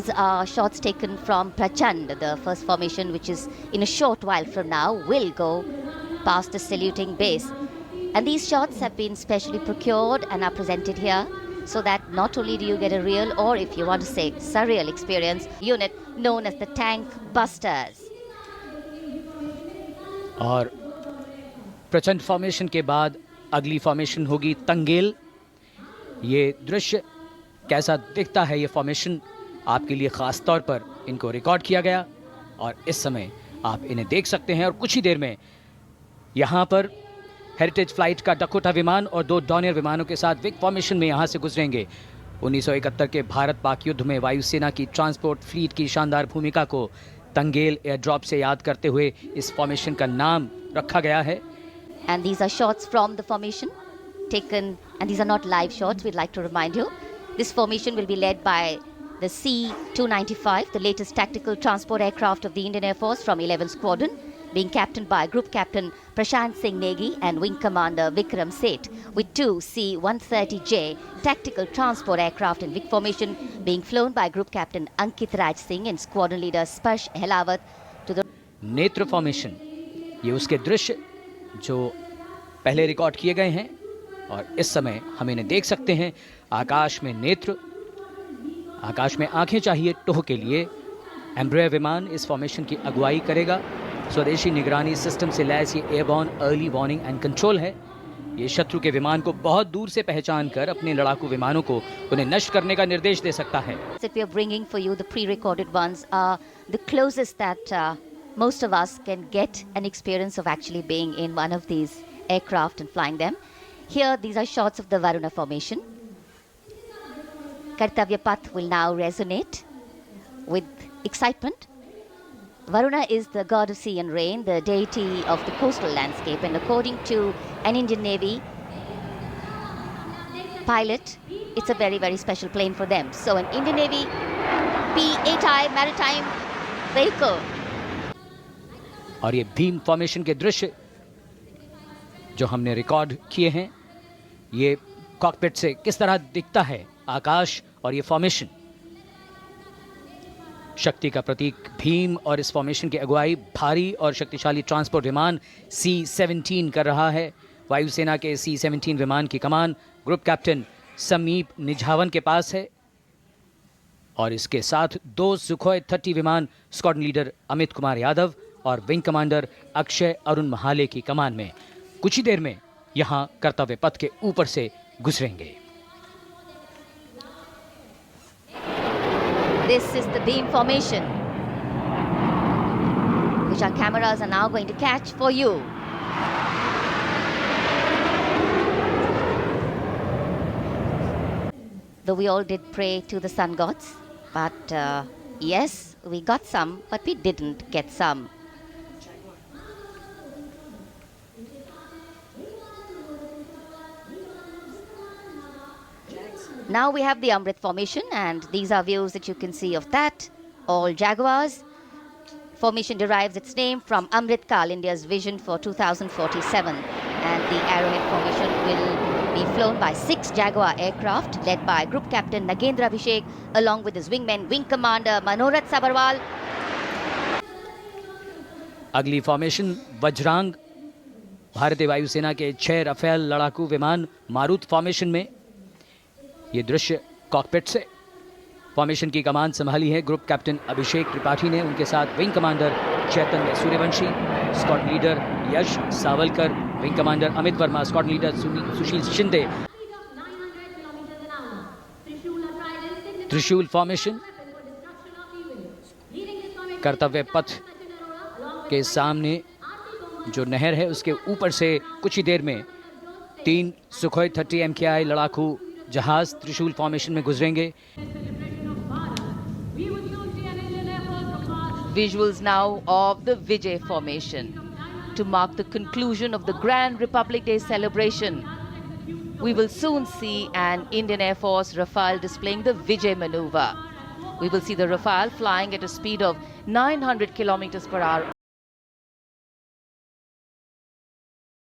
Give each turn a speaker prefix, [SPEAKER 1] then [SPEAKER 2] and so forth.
[SPEAKER 1] These are shots taken from Prachand. The first formation, which is in a short while from now, will go past the saluting base. And these shots have been specially procured and are presented here so that not only do you get a real, or if you want to say surreal experience, unit known as the Tank Busters.
[SPEAKER 2] और प्रचंड formation के बाद अगली formation होगी तंगेल। ये दृश्य कैसा दिखता है, ये फॉर्मेशन आपके लिए ख़ास तौर पर इनको रिकॉर्ड किया गया और इस समय आप इन्हें देख सकते हैं। और कुछ ही देर में यहाँ पर हेरिटेज फ्लाइट का डकोटा विमान और 2 डॉनियर विमानों के साथ विक फॉर्मेशन में यहाँ से गुजरेंगे। 1971 के भारत पाक युद्ध में वायुसेना की ट्रांसपोर्ट फ्लीट की शानदार भूमिका को तंगेल एयर ड्रॉप से याद करते हुए इस फॉर्मेशन का नाम रखा गया है।
[SPEAKER 1] And these are shots from the formation taken, and these are not live shots, we'd like to remind you. This formation will be led by the C-295, the latest tactical transport aircraft of the Indian Air Force from 11th Squadron, being captained by Group Captain Prashant Singh Negi and Wing Commander Vikram Seth, with 2 C-130J tactical transport aircraft in Vic formation being flown by Group Captain Ankit Raj Singh and Squadron Leader Sparsh Helawat to the
[SPEAKER 2] नेत्र formation, ये उसके दृश्य जो पहले record किए गए हैं और इस समय हम इन्हें देख सकते हैं। आकाश में नेत्र, आकाश में आंखें चाहिए टोह के लिए एम्ब्रेयर विमान इस फॉर्मेशन की अगुवाई करेगा। स्वदेशी निगरानी सिस्टम से लैस ये airborne early warning and control है। ये शत्रु के विमान को बहुत दूर से पहचान कर अपने लड़ाकू विमानों को उन्हें नष्ट करने का निर्देश दे सकता है।
[SPEAKER 1] That we are bringing for you, the pre-recorded ones are the closest that most of us can get an experience of actually being in one of these aircraft and flying them. Here, these are shots of the Varuna formation. Kartavya Path will now resonate with excitement. Varuna is the god of sea and rain, the deity of the coastal landscape, and according to an Indian Navy pilot, it's a very, very special plane for them. So an Indian Navy P-8I maritime vehicle.
[SPEAKER 2] और ये Bhim formation के दृश्य जो हमने record किए हैं, ये cockpit से किस तरह दिखता है आकाश और ये फॉर्मेशन। शक्ति का प्रतीक भीम और इस फॉर्मेशन की अगुवाई भारी और शक्तिशाली ट्रांसपोर्ट विमान C-17 कर रहा है। वायुसेना के C-17 विमान की कमान ग्रुप कैप्टन समीप निझावन के पास है और इसके साथ 2 सुखोई 30 विमान स्क्वाड्रन लीडर अमित कुमार यादव और विंग कमांडर अक्षय अरुण महाले की कमान में कुछ ही देर में यहां कर्तव्य पथ के ऊपर से गुजरेंगे।
[SPEAKER 1] This is the beam formation, which our cameras are now going to catch for you. Though we all did pray to the sun gods, but yes, we got some, but we didn't get some. Now we have the Amrit formation, and these are views that you can see of that. All Jaguars. Formation derives its name from Amrit Kal, India's vision for 2047. And the Arrowhead formation will be flown by 6 Jaguar aircraft, led by Group Captain Nagendra Abhishek, along with his wingmen, Wing Commander Manorat Sabarwal.
[SPEAKER 2] अगली formation Vajrang, भारतीय वायुसेना के 6 Rafale लड़ाकू विमान मारुत formation में। ये दृश्य cockpit से फॉर्मेशन की कमान संभाली है ग्रुप कैप्टन अभिषेक त्रिपाठी ने, उनके साथ wing commander Chaitanya Suryavanshi, squad leader Yash Savalkar, wing commander Amit Verma, squad leader Sushil Shinde. Trishul formation कर्तव्य पथ के सामने जो नहर है उसके ऊपर से कुछ ही देर में 3 सुखोई 30 MKI लड़ाकू जहाज त्रिशूल फॉर्मेशन में गुजरेंगे।
[SPEAKER 3] Visuals now of the Vijay formation to mark the conclusion of the Grand Republic Day celebration. We will soon see an Indian Air Force Rafale displaying the Vijay maneuver. We will see the Rafale flying at a speed of 900 kilometers per hour.